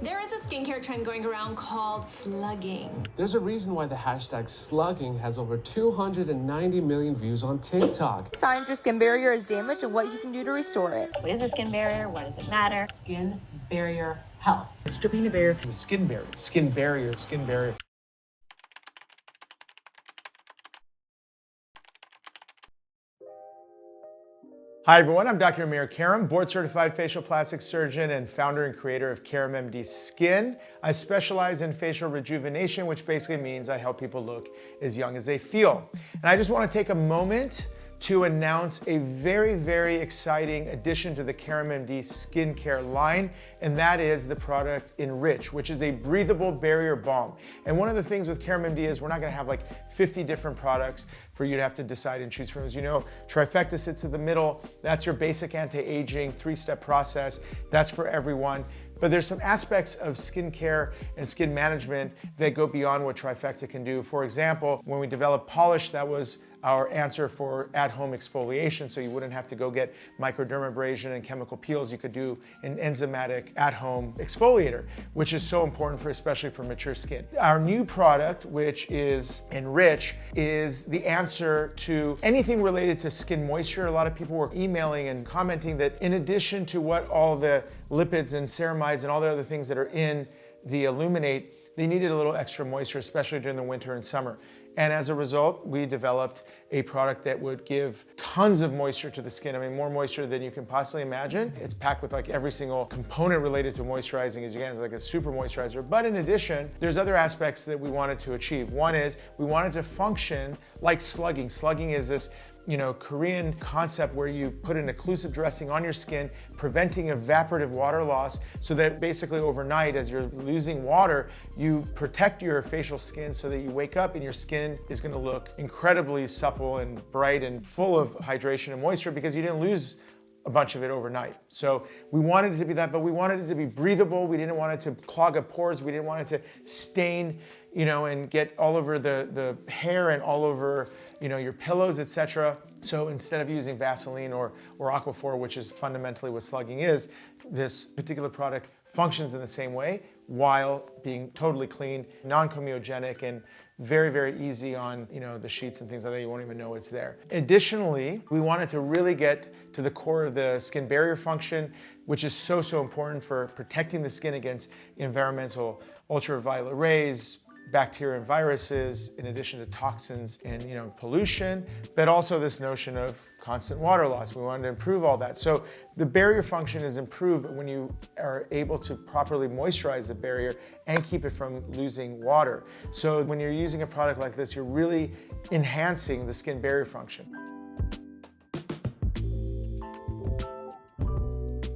There is a skincare trend going around called slugging. There's a reason why the hashtag slugging has over 290 million views on TikTok. Signs your skin barrier is damaged and what you can do to restore it. What is a skin barrier? Why does it matter? Skin barrier health. Stripping the barrier. The skin barrier, skin barrier, skin barrier. Hi everyone, I'm Dr. Amir Karam, board-certified facial plastic surgeon and founder and creator of KaramMD Skin. I specialize in facial rejuvenation, which basically means I help people look as young as they feel. And I just want to take a moment to announce a very, very exciting addition to the KaramMD skincare line, and that is the product Enrich, which is a breathable barrier balm. And one of the things with KaramMD is we're not gonna have like 50 different products for you to have to decide and choose from. As you know, Trifecta sits in the middle. That's your basic anti-aging, 3-step process. That's for everyone. But there's some aspects of skincare and skin management that go beyond what Trifecta can do. For example, when we developed Polish, that was our answer for at-home exfoliation, so you wouldn't have to go get microdermabrasion and chemical peels. You could do an enzymatic at-home exfoliator, which is so important for, especially for mature skin. Our new product, which is Enrich, is the answer to anything related to skin moisture. A lot of people were emailing and commenting that in addition to what all the lipids and ceramides and all the other things that are in the Illuminate, they needed a little extra moisture, especially during the winter and summer. And as a result, we developed a product that would give tons of moisture to the skin. I mean, more moisture than you can possibly imagine. It's packed with like every single component related to moisturizing as you can. It's like a super moisturizer. But in addition, there's other aspects that we wanted to achieve. One is we wanted to function like slugging. Slugging is this Korean concept where you put an occlusive dressing on your skin, preventing evaporative water loss, so that basically overnight, as you're losing water, you protect your facial skin so that you wake up and your skin is gonna look incredibly supple and bright and full of hydration and moisture because you didn't lose a bunch of it overnight. So we wanted it to be that, but we wanted it to be breathable. We didn't want it to clog up pores. We didn't want it to stain, and get all over the hair and all over, your pillows, etc. So instead of using Vaseline or Aquaphor, which is fundamentally what slugging is, this particular product functions in the same way while being totally clean, non-comedogenic, and very, very easy on the sheets and things like that. You won't even know it's there. Additionally, we wanted to really get to the core of the skin barrier function, which is so important for protecting the skin against environmental ultraviolet rays, bacteria and viruses, in addition to toxins and pollution, but also this notion of constant water loss. We wanted to improve all that. So the barrier function is improved when you are able to properly moisturize the barrier and keep it from losing water. So when you're using a product like this, you're really enhancing the skin barrier function.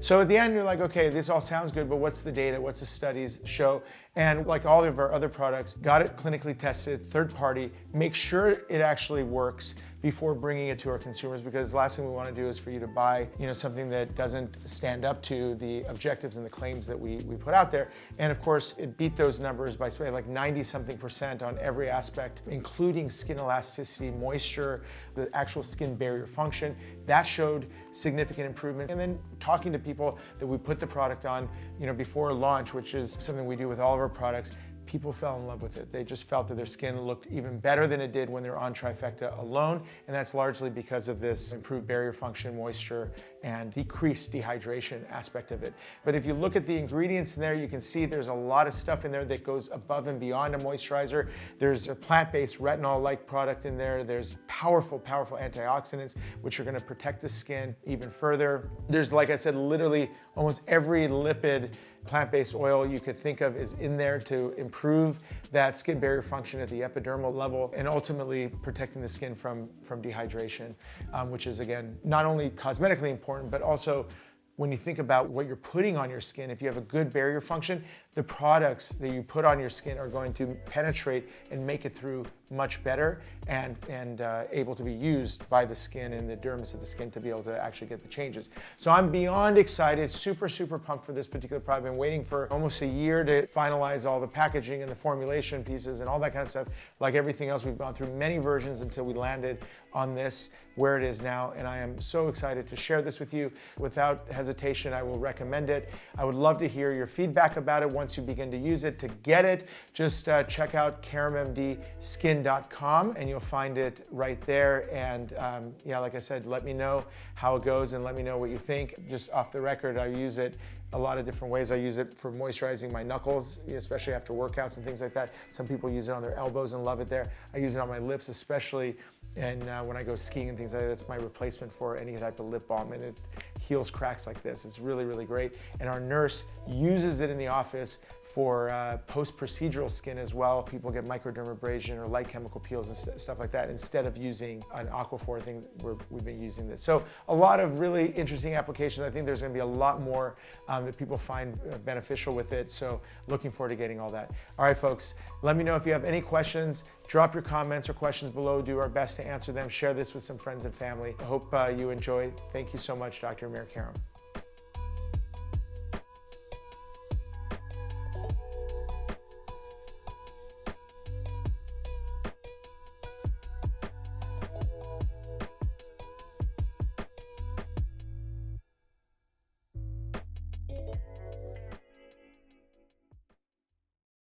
So at the end, you're like, okay, this all sounds good, but what's the data? What's the studies show? And like all of our other products, got it clinically tested, third party, make sure it actually works before bringing it to our consumers, because the last thing we want to do is for you to buy, something that doesn't stand up to the objectives and the claims that we put out there. And of course, it beat those numbers by like 90-something% on every aspect, including skin elasticity, moisture, the actual skin barrier function. That showed significant improvement. And then talking to people that we put the product on, before launch, which is something we do with all of our products, people fell in love with it. They just felt that their skin looked even better than it did when they were on Trifecta alone, and that's largely because of this improved barrier function, moisture, and decreased dehydration aspect of it. But if you look at the ingredients in there, you can see there's a lot of stuff in there that goes above and beyond a moisturizer. There's a plant-based retinol-like product in there. There's powerful antioxidants, which are gonna protect the skin even further. There's, like I said, literally almost every lipid plant-based oil you could think of is in there to improve that skin barrier function at the epidermal level and ultimately protecting the skin from dehydration, which is, again, not only cosmetically important, but also when you think about what you're putting on your skin. If you have a good barrier function, the products that you put on your skin are going to penetrate and make it through much better and able to be used by the skin and the dermis of the skin to be able to actually get the changes. So I'm beyond excited, super pumped for this particular product. I've been waiting for almost a year to finalize all the packaging and the formulation pieces and all that kind of stuff. Like everything else, we've gone through many versions until we landed on this, where it is now, and I am so excited to share this with you. Without hesitation, I will recommend it. I would love to hear your feedback about it once you begin to use it. To get it, just check out KaramMDSkin.com and you'll find it right there. And yeah, like I said, let me know how it goes and let me know what you think. Just off the record, I use it a lot of different ways. I use it for moisturizing my knuckles, especially after workouts and things like that. Some people use it on their elbows and love it there. I use it on my lips, especially, and when I go skiing and things like that. That's my replacement for any type of lip balm, and it heals cracks like this. It's really great. And our nurse uses it in the office for post-procedural skin as well. People get microdermabrasion or light chemical peels and stuff like that instead of using an Aquaphor thing. We've been using this. So a lot of really interesting applications. I think there's gonna be a lot more that people find beneficial with it. So looking forward to getting all that. All right, folks, let me know if you have any questions. Drop your comments or questions below. Do our best to answer them. Share this with some friends and family. I hope you enjoy. Thank you so much, Dr. Amir Karam.